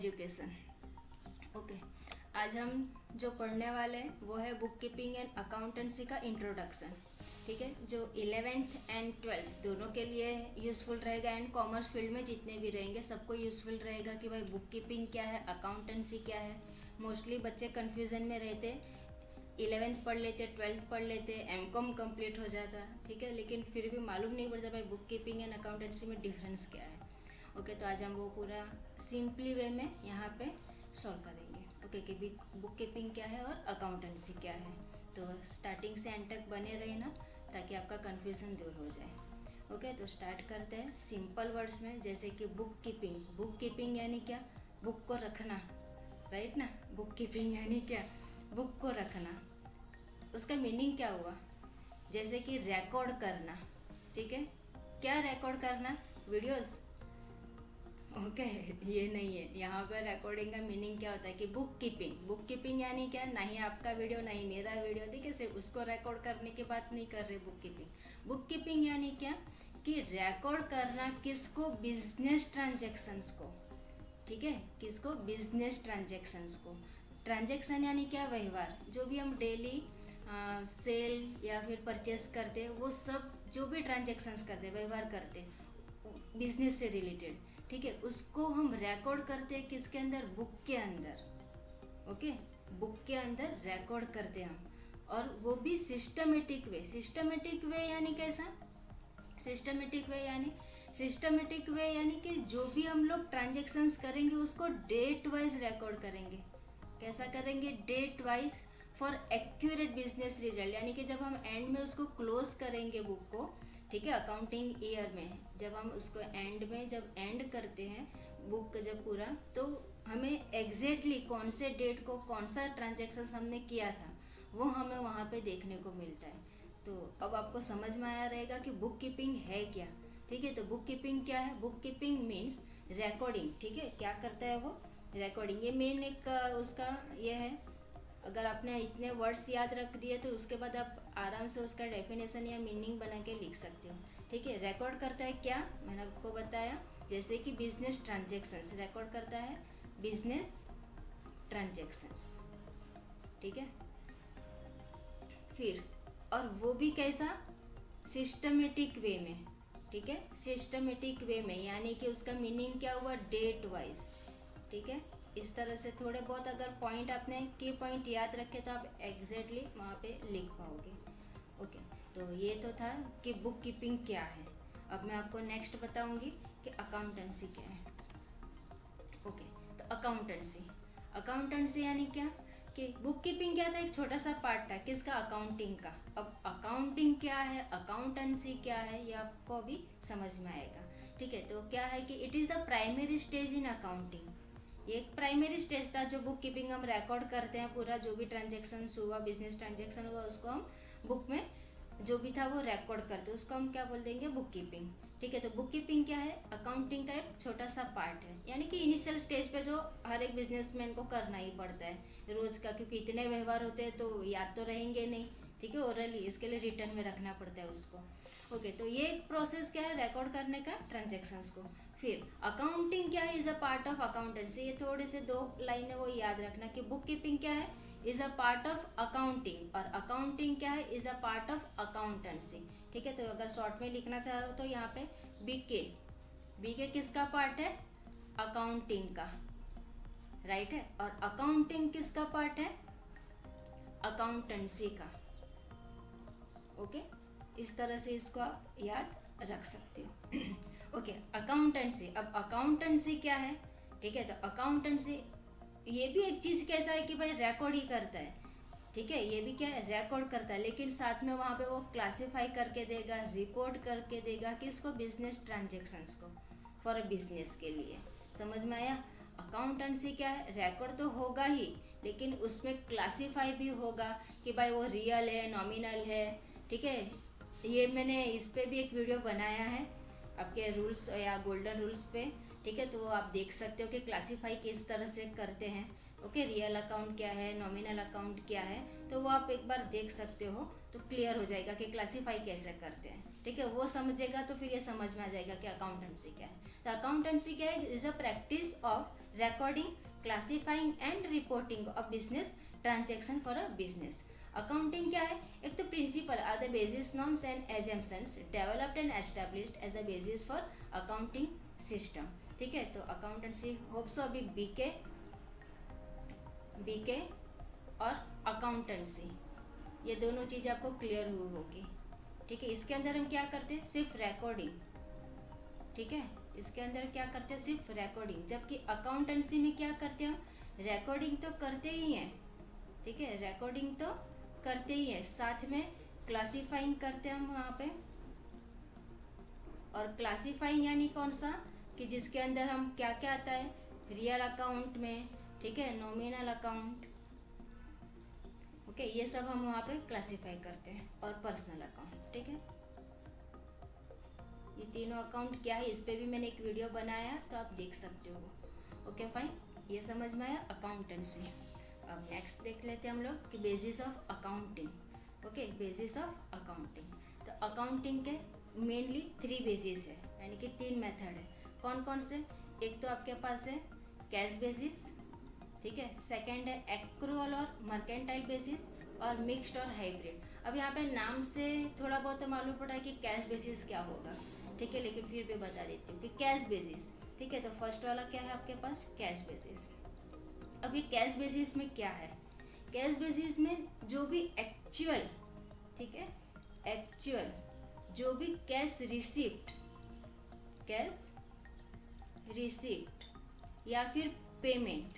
Education. Okay, आज हम जो पढ़ने वाले हैं वो है बुक कीपिंग एंड अकाउंटेंसी का इंट्रोडक्शन। ठीक है, जो 11th एंड 12th दोनों के लिए यूज़फुल रहेगा एंड कॉमर्स फील्ड में जितने भी रहेंगे सबको यूज़फुल रहेगा कि भाई बुक कीपिंग क्या है, अकाउंटेंसी क्या है। मोस्टली बच्चे कन्फ्यूज़न में रहते, 11th पढ़ लेते, 12th पढ़ लेते, एमकॉम कंप्लीट हो जाता, ठीक है, लेकिन फिर भी मालूम नहीं पड़ता भाई बुक कीपिंग एंड अकाउंटेंसी में डिफरेंस क्या है। ओके, तो आज हम वो पूरा सिंपली वे में यहाँ पे सॉल्व करेंगे। ओके, कि बुक कीपिंग क्या है और अकाउंटेंसी क्या है। तो स्टार्टिंग से एंड तक बने रहना ताकि आपका कन्फ्यूज़न दूर हो जाए। ओके, तो स्टार्ट करते हैं सिंपल वर्ड्स में, जैसे कि बुक कीपिंग। बुक कीपिंग यानी क्या? बुक को रखना, राइट ना। बुक कीपिंग यानी क्या? बुक को रखना। उसका मीनिंग क्या हुआ? जैसे कि रिकॉर्ड करना, ठीक है। क्या रिकॉर्ड करना? वीडियोस? ओके, ये नहीं है। यहाँ पर रिकॉर्डिंग का मीनिंग क्या होता है कि बुक कीपिंग। बुक कीपिंग यानी क्या? नहीं आपका वीडियो, नहीं मेरा वीडियो, ठीक है, सिर्फ उसको रिकॉर्ड करने की बात नहीं कर रहे बुक कीपिंग। बुक कीपिंग यानी क्या कि रिकॉर्ड करना किसको? बिजनेस ट्रांजेक्शन्स को, ठीक है, किसको? बिजनेस ट्रांजेक्शन्स को। ट्रांजेक्शन यानी क्या? व्यवहार। जो भी हम डेली सेल या फिर परचेस करते हैं, वो सब जो भी ट्रांजेक्शन्स करते, व्यवहार करते बिजनेस से रिलेटेड, ठीक है, उसको हम रिकॉर्ड करते हैं किसके अंदर? बुक के अंदर। ओके, बुक के अंदर रिकॉर्ड करते हैं हम, और वो भी सिस्टमेटिक वे। सिस्टमेटिक वे यानी कैसा? सिस्टमेटिक वे यानी कि जो भी हम लोग ट्रांजेक्शन्स करेंगे उसको डेट वाइज रिकॉर्ड करेंगे। कैसा करेंगे? Date wise, for accurate business result. यानी कि जब हम एंड में उसको क्लोज करेंगे बुक को, ठीक है, अकाउंटिंग ईयर में जब हम उसको एंड में जब एंड करते हैं बुक का जब पूरा, तो हमें एग्जैक्टली कौन से डेट को कौन सा ट्रांजेक्शन हमने किया था वो हमें वहाँ पे देखने को मिलता है। तो अब आपको समझ में आया रहेगा कि बुक कीपिंग है क्या। ठीक है, तो बुक कीपिंग क्या है? Book keeping means recording. ठीक है, क्या करता है वो? रिकॉर्डिंग। ये मेन एक उसका ये है। अगर आपने इतने वर्ड्स याद रख दिए तो उसके बाद आप आराम से उसका डेफिनेशन या मीनिंग बना के लिख सकते हो। ठीक है, रिकॉर्ड करता है क्या? मैंने आपको बताया, जैसे कि बिजनेस ट्रांजेक्शन्स रिकॉर्ड करता है, बिजनेस ट्रांजेक्शन्स, ठीक है। फिर और वो भी कैसा? सिस्टमेटिक वे में, ठीक है, सिस्टमेटिक वे में, यानी कि उसका मीनिंग क्या हुआ? डेट वाइज, ठीक है। इस तरह से थोड़े बहुत अगर पॉइंट आपने की पॉइंट याद रखे तो आप एग्जैक्टली वहाँ पे लिख पाओगे। ओके, तो ये तो था कि बुक कीपिंग क्या है। अब मैं आपको नेक्स्ट बताऊंगी कि अकाउंटेंसी क्या है। ओके, तो अकाउंटेंसी यानी क्या कि बुक कीपिंग क्या था? एक छोटा सा पार्ट था किसका? अकाउंटिंग का। अब अकाउंटिंग क्या है, अकाउंटेंसी क्या है, ये आपको अभी समझ में आएगा। ठीक है, तो क्या है कि it is the primary stage in accounting. ये एक प्राइमरी स्टेज था जो बुक कीपिंग हम रिकॉर्ड करते हैं, पूरा जो भी ट्रांजेक्शन हुआ, बिजनेस ट्रांजेक्शन हुआ, उसको हम बुक में जो भी था वो रिकॉर्ड करते, उसको हम क्या बोल देंगे? Book keeping. ठीक है, तो बुक कीपिंग क्या है? अकाउंटिंग का एक छोटा सा पार्ट है, यानी कि इनिशियल स्टेज पे जो हर एक बिजनेसमैन को करना ही पड़ता है रोज का, क्योंकि इतने व्यवहार होते हैं तो याद तो रहेंगे नहीं, ठीक है, ओरली, इसके लिए रिटर्न में रखना पड़ता है उसको। ओके, तो ये एक प्रोसेस क्या है रिकॉर्ड करने का ट्रांजेक्शन्स को। फिर अकाउंटिंग क्या है? Is a part of accountancy. ये थोड़े से दो लाइनें वो याद रखना कि बुक कीपिंग क्या है? Is a part of accounting, और अकाउंटिंग क्या है? Is a part of accountancy. ठीक है, तो अगर शॉर्ट में लिखना चाहो तो यहाँ पे बीके किसका पार्ट है? अकाउंटिंग का, राइट है, और अकाउंटिंग किसका पार्ट है? अकाउंटेंसी का। ओके, इस तरह से इसको आप याद रख सकते हो। Okay, accountancy. अब अकाउंटेंसी क्या है? ठीक है, तो अकाउंटेंसी ये भी एक चीज़ कैसा है कि भाई रिकॉर्ड ही करता है, ठीक है, ये भी क्या है? रिकॉर्ड करता है, लेकिन साथ में वहाँ पे वो क्लासिफाई करके देगा, रिपोर्ट करके देगा किसको? बिजनेस ट्रांजेक्शन्स को, फॉर बिजनेस के लिए। समझ में आया? अकाउंटेंसी क्या है? रिकॉर्ड तो होगा ही, लेकिन उसमें क्लासिफाई भी होगा कि भाई वो रियल है, नॉमिनल है, ठीक है। ये मैंने इस पे भी एक वीडियो बनाया है आपके रूल्स या गोल्डन रूल्स पे, ठीक है, तो आप देख सकते हो कि क्लासिफाई किस तरह से करते हैं। ओके, रियल अकाउंट क्या है, नॉमिनल अकाउंट क्या है, तो वो आप एक बार देख सकते हो तो क्लियर हो जाएगा कि क्लासिफाई कैसे करते हैं। ठीक है, वो समझेगा तो फिर ये समझ में आ जाएगा कि अकाउंटेंसी क्या है। तो अकाउंटेंसी क्या है? Is a practice of recording, classifying and reporting of business transaction for a business. Accounting क्या है? एक तो principle are the basis norms and assumptions developed and established as a basis for accounting system. ठीक है, तो accountancy होप्स अभी BK और अकाउंटेंसी ये दोनों चीज़ आपको क्लियर हुई होगी. ठीक है, इसके अंदर हम क्या करते हैं? सिर्फ रिकॉर्डिंग. ठीक है, इसके अंदर क्या करते हैं? सिर्फ रिकॉर्डिंग. जबकि अकाउंटेंसी में क्या करते हैं? रिकॉर्डिंग तो करते ही हैं. ठीक है, रिकॉर्डिंग तो करते ही हैं, साथ में क्लासीफाइंग करते हैं हम वहाँ पे. और क्लासीफाइंग यानी कौन सा? कि जिसके अंदर हम क्या क्या आता है रियल अकाउंट में. ठीक है, नॉमिनल अकाउंट. ओके, ये सब हम वहाँ पे क्लासीफाई करते हैं. और पर्सनल अकाउंट. ठीक है, ये तीनों अकाउंट क्या है इस पे भी मैंने एक वीडियो बनाया तो आप देख सकते हो. ओके फाइन, ये समझ में आया अकाउंटेंसी. अब नेक्स्ट देख लेते हैं हम लोग कि basis of accounting. Okay, basis of accounting. तो अकाउंटिंग के मेनली 3 बेसिस है, यानी कि 3 मेथड है. कौन कौन से? एक तो आपके पास है कैश बेसिस. ठीक है, सेकंड है एक्रूअल और मर्केंटाइल बेसिस, और मिक्स्ड और हाइब्रिड. अब यहाँ पे नाम से थोड़ा बहुत तो मालूम पड़ा है कि कैश बेसिस क्या होगा. ठीक है, लेकिन फिर भी बता देती हूँ कि कैश बेसिस. ठीक है, तो फर्स्ट वाला क्या है आपके पास? Cash basis. अभी कैश बेसिस में क्या है? कैश बेसिस में जो भी एक्चुअल, ठीक है, एक्चुअल जो भी कैश रिसिप्ट या फिर पेमेंट,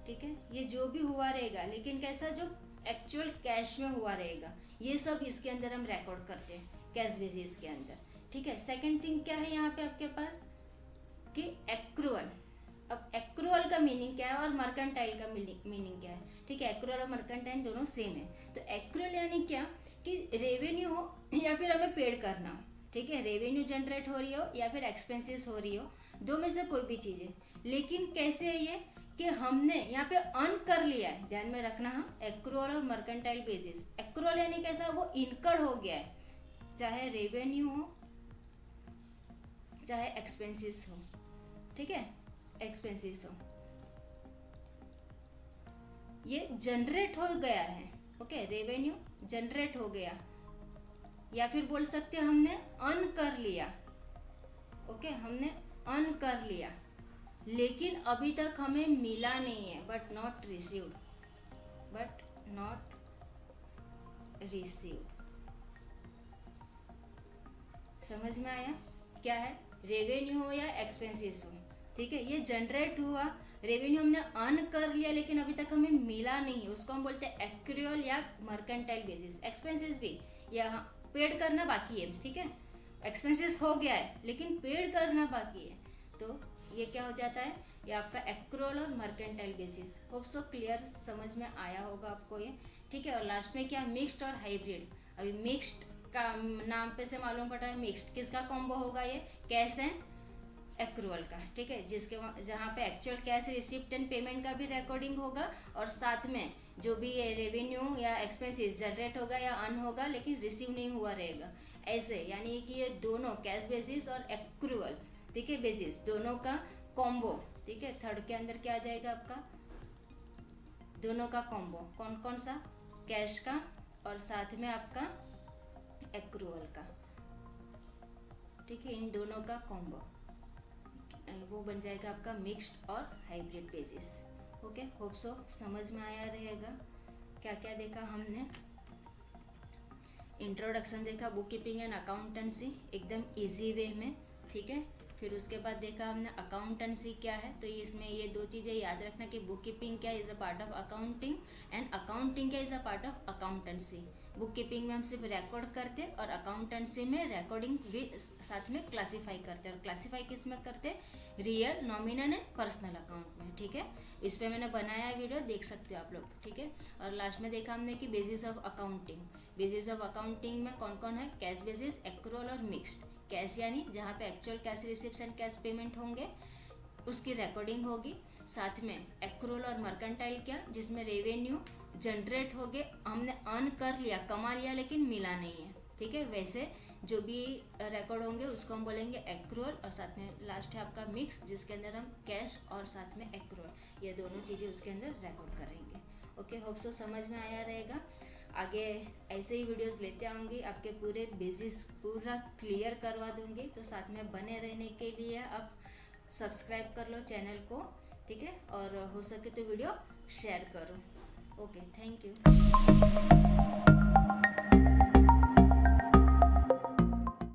ठीक है, ये जो भी हुआ रहेगा, लेकिन कैसा? जो एक्चुअल कैश में हुआ रहेगा, ये सब इसके अंदर हम रिकॉर्ड करते हैं कैश बेसिस के अंदर. ठीक है, सेकंड थिंग क्या है यहाँ पे आपके पास? कि एक्रूअल. अब एक्रूअल का मीनिंग क्या है और मर्केंटाइल का मीनिंग क्या है? ठीक है, एक्रूअल और मर्केंटाइल दोनों सेम है. तो एक्रूअल यानी क्या? कि रेवेन्यू हो या फिर हमें पेड करना हो. ठीक है, रेवेन्यू जनरेट हो रही हो या फिर एक्सपेंसेस हो रही हो, दो में से कोई भी चीज़ है. लेकिन कैसे है ये? कि हमने यहाँ पे अर्न कर लिया है. ध्यान में रखना, हाँ, एक्रूअल और मर्केंटाइल बेसिस. एक्रूअल यानी कैसा? वो इनकर्ड हो गया है, चाहे रेवेन्यू हो चाहे एक्सपेंसेस हो. ठीक है, एक्सपेंसेस हो, ये जनरेट हो गया है. ओके, रेवेन्यू जनरेट हो गया, या फिर बोल सकते हैं हमने अर्न कर लिया. ओके, हमने अर्न कर लिया, लेकिन अभी तक हमें मिला नहीं है. But not received. समझ में आया? क्या है? रेवेन्यू हो या एक्सपेंसेस हो, ठीक है, ये जनरेट हुआ, रेवेन्यू हमने अर्न कर लिया, लेकिन अभी तक हमें मिला नहीं, उसको हम बोलते हैं एक्रूअल या मर्केंटाइल बेसिस. एक्सपेंसेस भी या पेड करना बाकी है. ठीक है, एक्सपेंसेस हो गया है लेकिन पेड करना बाकी है, तो ये क्या हो जाता है? ये आपका एक्रूअल और mercantile basis. Hope so clear समझ में आया होगा आपको ये. ठीक है, और लास्ट में क्या? मिक्स्ड और हाइब्रिड. अभी मिक्स्ड का नाम पे से मालूम पड़ा है, मिक्स्ड किसका कॉम्बो होगा? ये कैश एंड एक्रूअल का. ठीक है, जिसके जहाँ पे actual cash receipt and payment का भी रिकॉर्डिंग होगा, और साथ में जो भी ये रेवेन्यू या एक्सपेंसेस जनरेट होगा या अर्न होगा लेकिन रिसीव नहीं हुआ रहेगा, ऐसे. यानी कि ये दोनों कैश बेसिस और एक्रूअल, ठीक है, बेसिस दोनों का कॉम्बो. ठीक है, थर्ड के अंदर क्या आ जाएगा आपका? दोनों का कॉम्बो. कौन कौन सा? कैश का और साथ में आपका एक्रूअल का. ठीक है, इन दोनों का कॉम्बो वो बन जाएगा आपका मिक्स्ड और hybrid basis. Okay, hope so समझ में आया रहेगा. क्या क्या देखा हमने? इंट्रोडक्शन देखा बुक कीपिंग एंड अकाउंटेंसी एकदम इजी वे में. ठीक है, फिर उसके बाद देखा हमने अकाउंटेंसी क्या है. तो इसमें ये 2 चीज़ें याद रखना कि बुक कीपिंग क्या is a part of accounting and accounting क्या is a part of accountancy. Bookkeeping में हम सिर्फ रिकॉर्ड करते हैं और अकाउंटेंसी में रिकॉर्डिंग भी साथ में क्लासीफाई करते हैं. और क्लासीफाई किस में करते हैं? Real, nominal and personal account में. ठीक है, इस पर मैंने बनाया वीडियो, देख सकते हो आप लोग. ठीक है, और लास्ट में देखा हमने कि basis of accounting. Basis of accounting में कौन कौन है? कैश बेसिस, एक्रूअल और मिक्स्ड. कैश यानी जहाँ पे actual cash receipt and cash payment होंगे उसकी रिकॉर्डिंग होगी. साथ में एक्रूअल और मर्केंटाइल क्या? जिसमें रेवेन्यू जनरेट हो गए, हमने अर्न कर लिया, कमा लिया, लेकिन मिला नहीं है. ठीक है। वैसे जो भी रिकॉर्ड होंगे उसको हम बोलेंगे एक्रूअल, और साथ में लास्ट है आपका मिक्स, जिसके अंदर हम कैश और साथ में एक्रूअल ये दोनों चीज़ें उसके अंदर रिकॉर्ड करेंगे। ओके, होप सो समझ में आया रहेगा। आगे ऐसे ही वीडियोस लेते आऊँगी, आपके पूरे बेसिस पूरा क्लियर करवा दूँगी। तो साथ में बने रहने के लिए आप सब्सक्राइब कर लो चैनल को, ठीक है, और हो सके तो वीडियो शेयर करो। Okay, thank you.